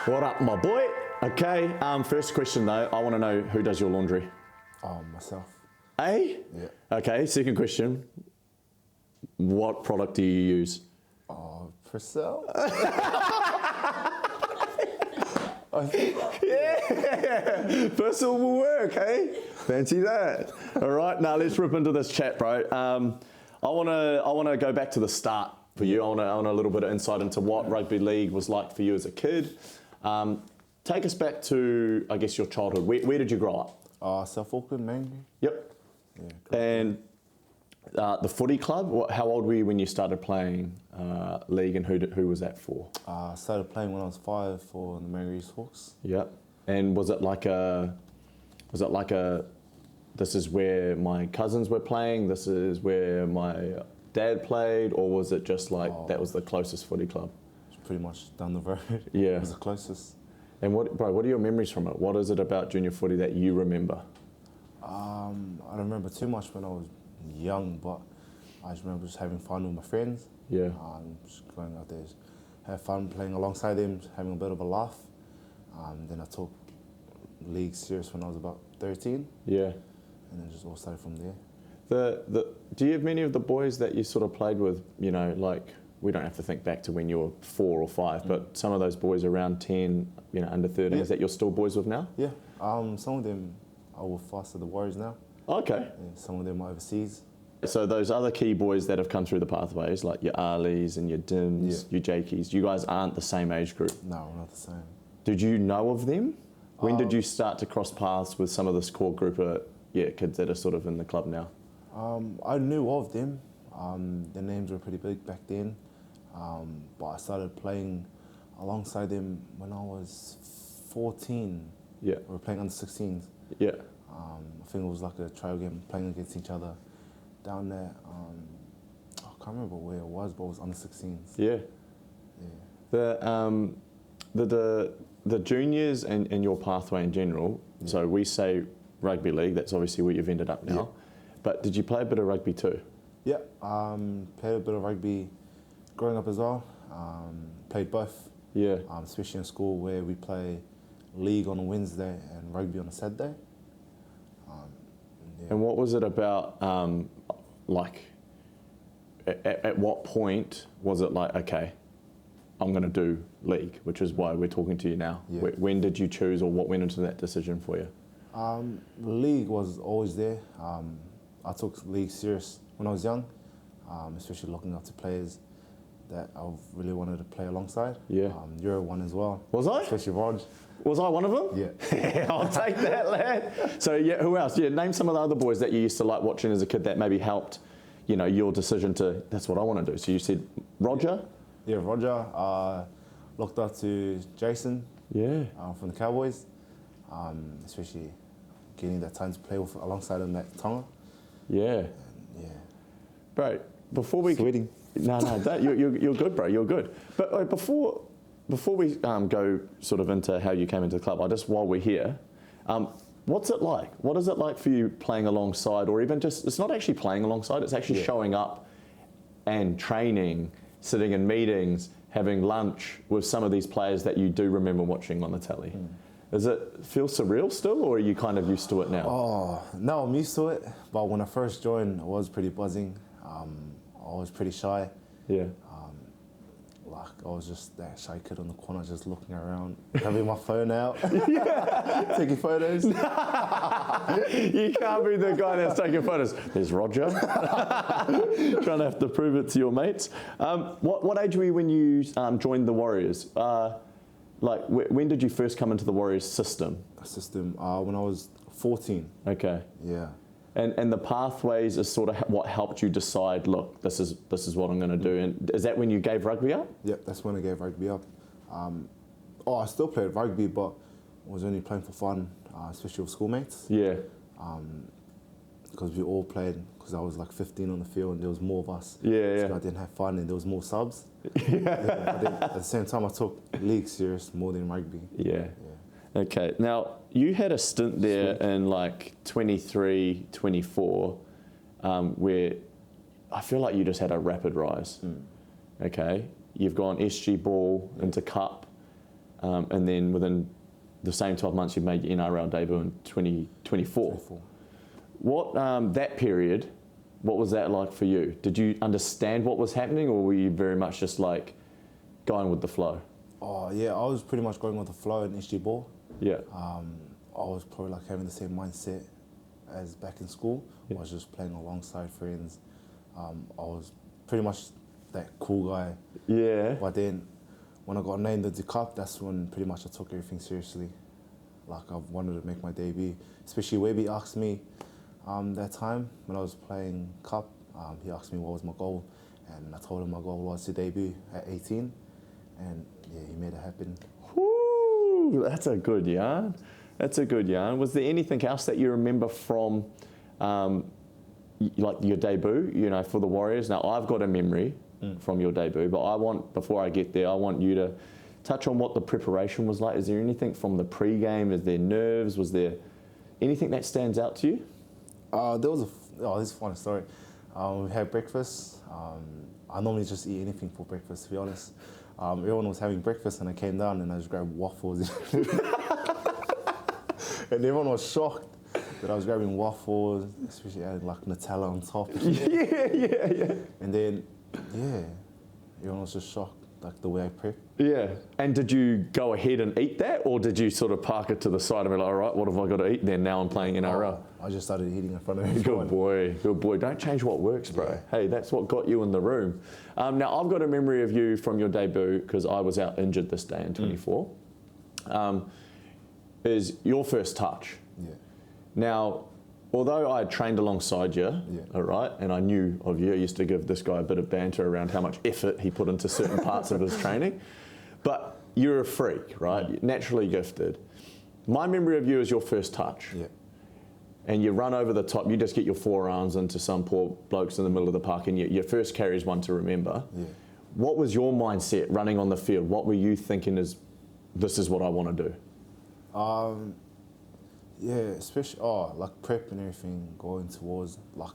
What up, my boy? Okay, first question though, I want to know who does your laundry? Myself. Eh? Yeah. Okay, second question. What product do you use? Persil? Yeah, Persil will work, hey? Fancy that. All right, now let's rip into this chat, bro. I wanna go back to the start for you. I want a little bit of insight into what rugby league was like for you as a kid. Take us back to, I guess, your childhood. Where did you grow up? South Auckland mainly. Yep. Yeah. And the footy club, how old were you when you started playing league, and who was that for? I started playing when I was 5 for the Mary's Hawks. Yep. And was it like a, this is where my cousins were playing, this is where my dad played, or was it just like that was the closest footy club? It's pretty much down the road. Yeah. It was the closest. And what are your memories from it? What is it about junior footy that you remember? I don't remember too much when I was young, but I just remember just having fun with my friends. Yeah. Just going out there, have fun playing alongside them, having a bit of a laugh. Then I took league serious when I was about 13. Yeah. And then just all started from there. Do you have many of the boys that you sort of played with, you know, like, we don't have to think back to when you were 4 or 5, but some of those boys around 10, you know, under 13, is that you're still boys with now? Yeah. Some of them are with us at the Warriors now. Okay. And some of them are overseas. So those other key boys that have come through the pathways, like your Arlies and your Dims, your Jakeys, you guys aren't the same age group. No, we're not the same. Did you know of them? When did you start to cross paths with some of this core group of kids that are sort of in the club now? I knew of them. Their names were pretty big back then. But I started playing alongside them when I was 14. Yeah. We were playing under 16s. Yeah. I think it was like a trial game, playing against each other down there. I can't remember where it was, but it was under 16s. Yeah. Yeah. The juniors and your pathway in general, so we say rugby league, that's obviously where you've ended up now. Yeah. But did you play a bit of rugby too? Yeah, played a bit of rugby growing up as well. Played both. Yeah. Especially in school where we play league on a Wednesday and rugby on a Saturday. And what was it about, like, at what point was it like, okay, I'm going to do league, which is why we're talking to you now. Yeah. When did you choose, or what went into that decision for you? League was always there. I took league serious when I was young, especially looking up to players that I really wanted to play alongside. Yeah. You're one as well. Was I? Especially Rog. Was I one of them? Yeah. I'll take that, lad. So yeah, who else? Yeah, name some of the other boys that you used to like watching as a kid that maybe helped, you know, your decision to, that's what I want to do. So you said Roger? Yeah, Roger. Looked up to Jason. Yeah. From the Cowboys, especially getting that time to play with alongside him at Tonga. Yeah. Yeah. Bro, before we... Sweating. No, you're good, bro, you're good. But before we go sort of into how you came into the club, while we're here, what's it like? What is it like for you playing alongside, or even just, it's not actually playing alongside, it's actually showing up and training, sitting in meetings, having lunch with some of these players that you do remember watching on the telly? Does it feel surreal still, or are you kind of used to it now? Oh, no, I'm used to it. But when I first joined, I was pretty buzzing. I was pretty shy. Yeah. Like, I was just that shy kid on the corner just looking around, having my phone out, taking photos. You can't be the guy that's taking photos. There's Roger. Trying to have to prove it to your mates. What age were you when you joined the Warriors? When did you first come into the Warriors system? When I was 14. Okay. Yeah. And the pathways is sort of what helped you decide, look, this is what I'm going to do. And is that when you gave rugby up? Yep, that's when I gave rugby up. I still played rugby, but I was only playing for fun, especially with schoolmates. Yeah. Because we all played, because I was like 15 on the field and there was more of us. Yeah, so I didn't have fun and there was more subs. But then at the same time, I took league serious more than rugby. Yeah. Okay, now you had a stint there in like 23, 24, where I feel like you just had a rapid rise. Okay, you've gone SG ball into cup. and then within the same 12 months, you made your NRL debut in 2024. What, that period, what was that like for you? Did you understand what was happening, or were you very much just like going with the flow? Oh yeah, I was pretty much going with the flow in SG ball. Yeah. I was probably like having the same mindset as back in school. Yeah. I was just playing alongside friends. I was pretty much that cool guy. Yeah. But then when I got named at the cup, that's when pretty much I took everything seriously. Like I wanted to make my debut, especially Webby asked me that time when I was playing cup, he asked me what was my goal, and I told him my goal was to debut at 18, and yeah, he made it happen. Woo, that's a good yarn. That's a good yarn. Was there anything else that you remember from like your debut, you know, for the Warriors? Now, I've got a memory from your debut, but I want, before I get there, I want you to touch on what the preparation was like. Is there anything from the pre-game? Is there nerves? Was there anything that stands out to you? There was this is a funny story. We had breakfast. I normally just eat anything for breakfast, to be honest. Everyone was having breakfast and I came down and I just grabbed waffles. And everyone was shocked that I was grabbing waffles, especially adding like Nutella on top. Yeah. And then, yeah, everyone was just shocked, like the way I prepped. Yeah. And did you go ahead and eat that, or did you sort of park it to the side and be like, all right, what have I got to eat then? Now I'm playing NRL. I just started eating in front of everyone. Good boy. Don't change what works, bro. Yeah. Hey, that's what got you in the room. Now, I've got a memory of you from your debut, because I was out injured this day in 24, is your first touch. Yeah. Now, although I had trained alongside you, all right, and I knew of you, I used to give this guy a bit of banter around how much effort he put into certain parts of his training, but you're a freak, right? You're naturally gifted. My memory of you is your first touch. Yeah. And you run over the top, you just get your forearms into some poor blokes in the middle of the park, and your first carry is one to remember. Yeah. What was your mindset running on the field? What were you thinking this is what I want to do? Yeah, especially, like prep and everything, going towards, like,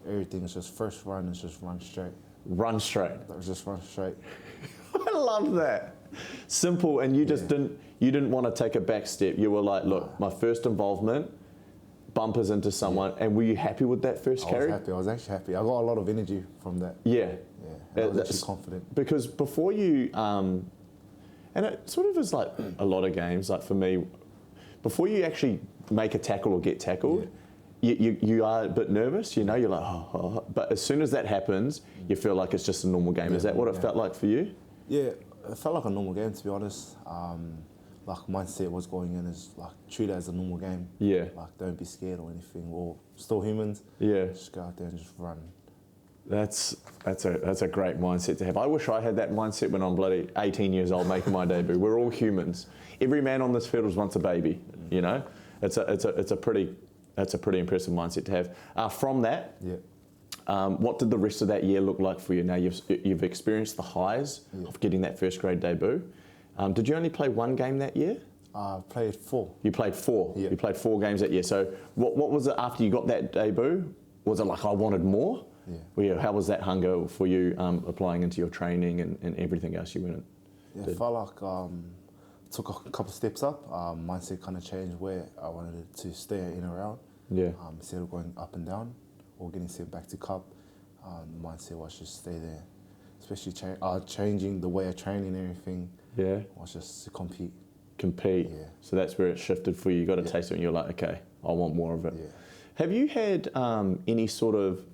everything's just first run is just run straight. Run straight. Just run straight. I love that. Simple, and you just didn't want to take a back step. You were like, look, my first involvement, bumpers into someone, and were you happy with that first carry? I was actually happy. I got a lot of energy from that. Yeah. I was actually confident. Because before you, and it sort of is like a lot of games, like for me, before you actually make a tackle or get tackled, you are a bit nervous, you know, you're like, oh. But as soon as that happens, you feel like it's just a normal game. Is that what it felt like for you? Yeah, it felt like a normal game, to be honest. Like mindset was going in is like treat it as a normal game. Yeah. Like don't be scared or anything. We're still humans. Yeah. Just go out there and just run. That's a great mindset to have. I wish I had that mindset when I'm bloody 18 years old making my debut. We're all humans. Every man on this field was once a baby. You know, it's a pretty impressive mindset to have. From that, what did the rest of that year look like for you? Now you've experienced the highs of getting that first grade debut. Did you only play one game that year? I played 4. You played 4. Yeah. You played 4 games that year. So what was it after you got that debut? Was it like I wanted more? Yeah. How was that hunger for you applying into your training and everything else you went and did? I felt like took a couple of steps up. Mindset kind of changed where I wanted to stay in and around. Yeah. Instead of going up and down or getting sent back to cup, mindset was just stay there. Especially changing the way I train and everything. Yeah. Was just to compete. Compete. Yeah. So that's where it shifted for you. You got a taste of it and you're like, okay, I want more of it. Yeah. Have you had any sort of,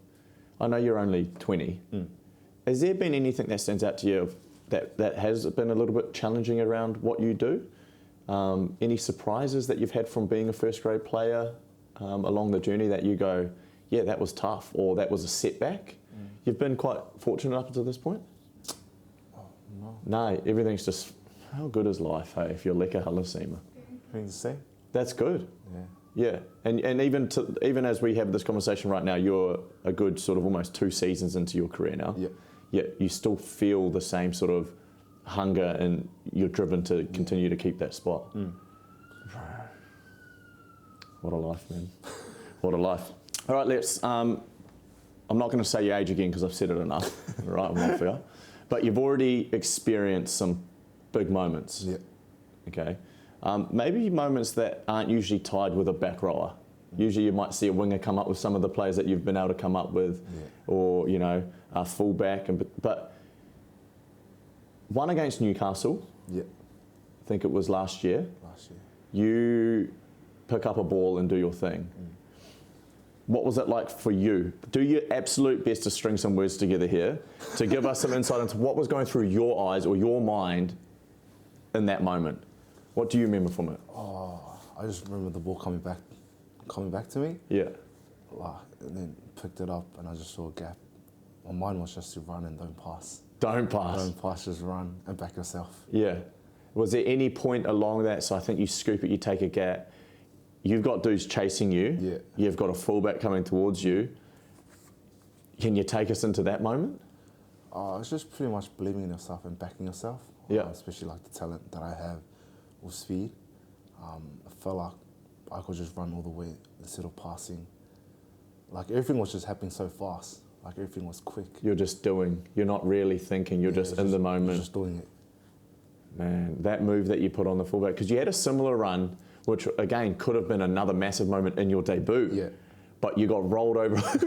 I know you're only 20, has there been anything that stands out to you that has been a little bit challenging around what you do? Any surprises that you've had from being a first grade player along the journey that you go, yeah, that was tough, or that was a setback? You've been quite fortunate up until this point? Oh, no. No, everything's just, how good is life, hey, if you're Leka Halasima? Everything's the same. That's good. Yeah. Yeah, and even as we have this conversation right now, you're a good sort of almost 2 seasons into your career now. Yeah. Yet you still feel the same sort of hunger and you're driven to continue to keep that spot. What a life, man. What a life. All right, let's, I'm not going to say your age again because I've said it enough. All right, I'm not fair. But you've already experienced some big moments. Yeah. Okay. Maybe moments that aren't usually tied with a back rower. Usually you might see a winger come up with some of the players that you've been able to come up with, or, you know, a fullback. But one against Newcastle, I think it was last year, you pick up a ball and do your thing. What was it like for you? Do your absolute best to string some words together here to give us some insight into what was going through your eyes or your mind in that moment. What do you remember from it? Oh, I just remember the ball coming back to me. Yeah. And then picked it up and I just saw a gap. My mind was just to run and don't pass. Don't pass. Don't pass, just run and back yourself. Yeah. Was there any point along that? So I think you scoop it, you take a gap. You've got dudes chasing you. Yeah. You've got a fullback coming towards you. Can you take us into that moment? It's just pretty much believing in yourself and backing yourself. Yeah. Especially like the talent that I have with speed. I felt like I could just run all the way instead of passing. Like everything was just happening so fast. Like everything was quick. You're just doing. You're not really thinking. You're just in the moment. Just doing it. Man, that move that you put on the fullback, because you had a similar run, which again could have been another massive moment in your debut. Yeah. But you got rolled over. Was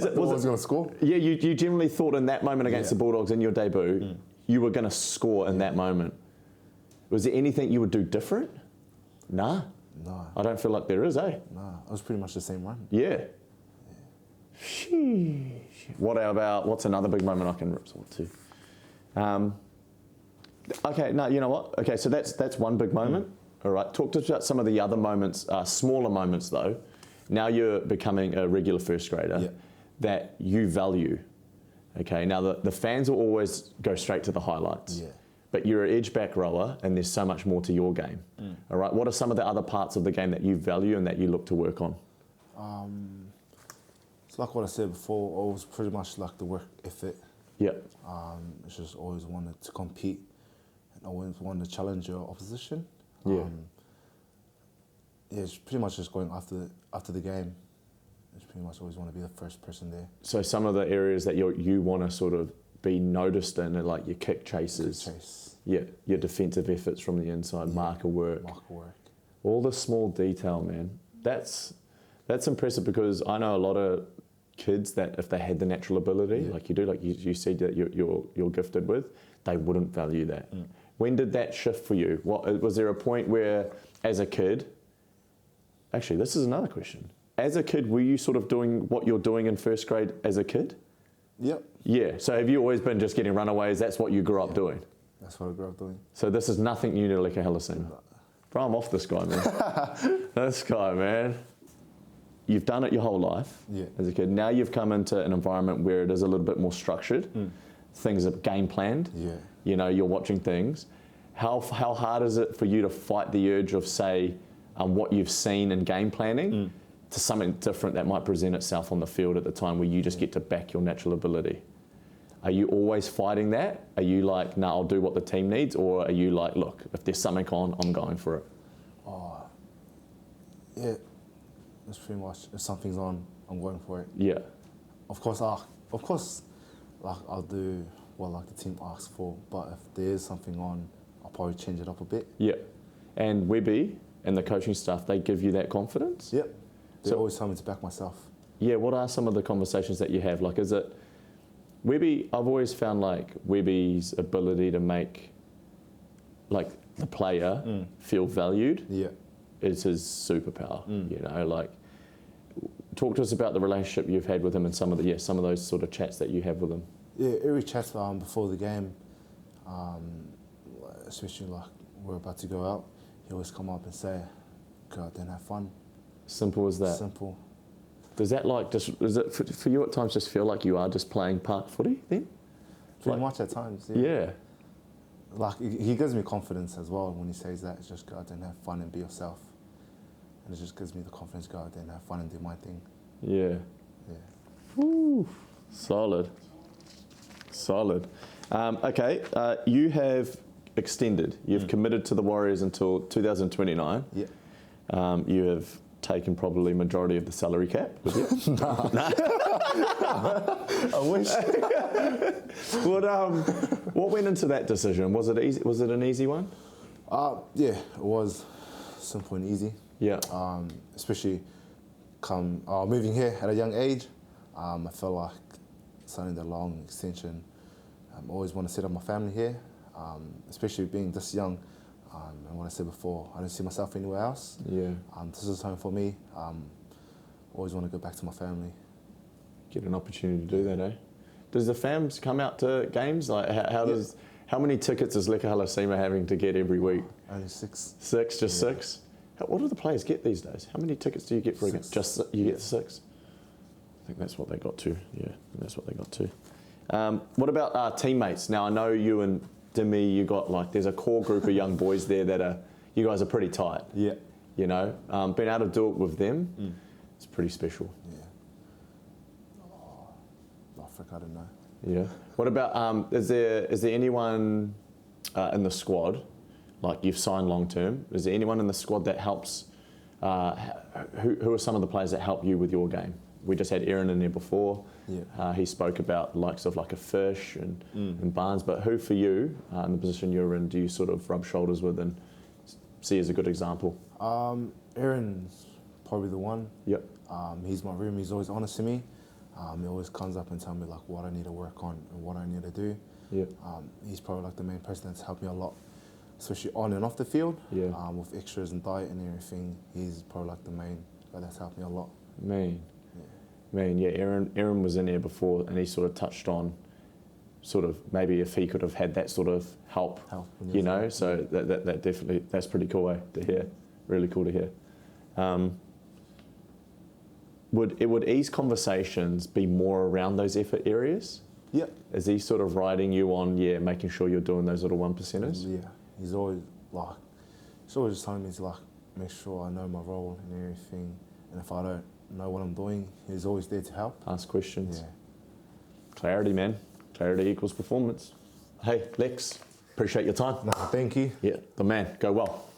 it going to score? Yeah, you generally thought in that moment against the Bulldogs in your debut, you were going to score in that moment. Was there anything you would do different? Nah. No. I don't feel like there is, eh? No, it was pretty much the same run. Yeah. Sheesh. What's another big moment I can resort to? Okay, no, you know what? Okay, so that's one big moment. All right, talk to us about some of the other moments, smaller moments though. Now you're becoming a regular first grader that you value. Okay, now the fans will always go straight to the highlights. Yeah. But you're an edge back rower and there's so much more to your game. All right, what are some of the other parts of the game that you value and that you look to work on? It's like what I said before, it was pretty much like the work ethic. Yeah. It's just always wanted to compete and always wanted to challenge your opposition. Yeah. It's pretty much just going after the game. It's pretty much always want to be the first person there. So some of the areas that you want to sort of be noticed in are like your kick chases. Yeah, your defensive efforts from the inside, marker work. All the small detail, man. That's impressive because I know a lot of kids that if they had the natural ability, like you do, like you said that you're gifted with, they wouldn't value that. When did that shift for you? Was there a point where, as a kid, actually this is another question. As a kid, were you sort of doing what you're doing in first grade as a kid? Yep. Yeah, so have you always been just getting runaways? That's what you grew up doing? That's what I grew up doing. So this is nothing new to Leka Halasima? Bro, I'm off this guy, man. This guy, man. You've done it your whole life as a kid. Now you've come into an environment where it is a little bit more structured. Things are game planned. You know, you're watching things. How hard is it for you to fight the urge of, say, what you've seen in game planning to something different that might present itself on the field at the time where you just get to back your natural ability? Are you always fighting that? Are you like, no, I'll do what the team needs? Or are you like, look, if there's something on, I'm going for it? Yeah, it's pretty much, if something's on, I'm going for it. Yeah. Of course, like I'll do what like the team asks for, but if there is something on, I'll probably change it up a bit. Yeah. And Webby and the coaching staff, they give you that confidence? Yep. They always tell me to back myself. Yeah, what are some of the conversations that you have? Like, is it, Webby, I've always found like Webby's ability to make like the player feel valued is his superpower, you know, like, talk to us about the relationship you've had with him and some of those sort of chats that you have with him. Yeah, every chat before the game, especially like we're about to go out, he always come up and say, go out there and have fun. Simple as that? Simple. Does that like, does it for you at times just feel like you are just playing park footy then? Pretty much at times, Yeah. Like, he gives me confidence as well when he says that. It's just go out there and have fun and be yourself. And it just gives me the confidence to go out there and have fun and do my thing. Yeah. Woo. Solid. Okay, you have extended. You've committed to the Warriors until 2029. Yeah. You have taken probably majority of the salary cap with you. No. I wish. What went into that decision? Was it easy? Was it an easy one? Yeah, it was simple and easy. Yeah. Especially moving here at a young age, I felt like signing the long extension. I always want to set up my family here, especially being this young. And what I said before, I don't see myself anywhere else. Yeah. This is home for me. Always want to go back to my family. Get an opportunity to do that, eh? Does the fams come out to games? Like, how many tickets is Leka Halasima having to get every week? Only 6. 6, just 6? What do the players get these days? How many tickets do you get for a game? Just you get 6? I think that's what they got to. Yeah, that's what they got to. What about teammates? Now I know you and Demi, you got there's a core group of young boys there that you guys are pretty tight. Yeah. You know, being able to do it with them, it's pretty special. Yeah. I don't know. Yeah. What about is there anyone in the squad, like you've signed long term? Is there anyone in the squad that helps? Who are some of the players that help you with your game? We just had Aaron in there before. Yeah. He spoke about the likes of like a Fish and Barnes, but who for you in the position you're in do you sort of rub shoulders with and see as a good example? Aaron's probably the one. Yep. He's my room. He's always honest to me. He always comes up and tells me like what I need to work on and what I need to do. Yep. He's probably like the main person that's helped me a lot, especially on and off the field. Yeah. With extras and diet and everything, he's probably like the main guy that's helped me a lot. Yeah, Aaron was in there before and he sort of touched on sort of maybe if he could have had that sort of help you know, so that definitely, that's pretty cool to hear, really cool to hear. Would ease conversations be more around those effort areas? Yep. Is he sort of riding you on, making sure you're doing those little 1%ers? Yeah, he's always just telling me to like make sure I know my role and everything, and if I don't know what I'm doing, he's always there to help. Ask questions. Yeah. Clarity, man. Clarity equals performance. Hey, Lex, appreciate your time. No, thank you. Yeah, the man. Go well.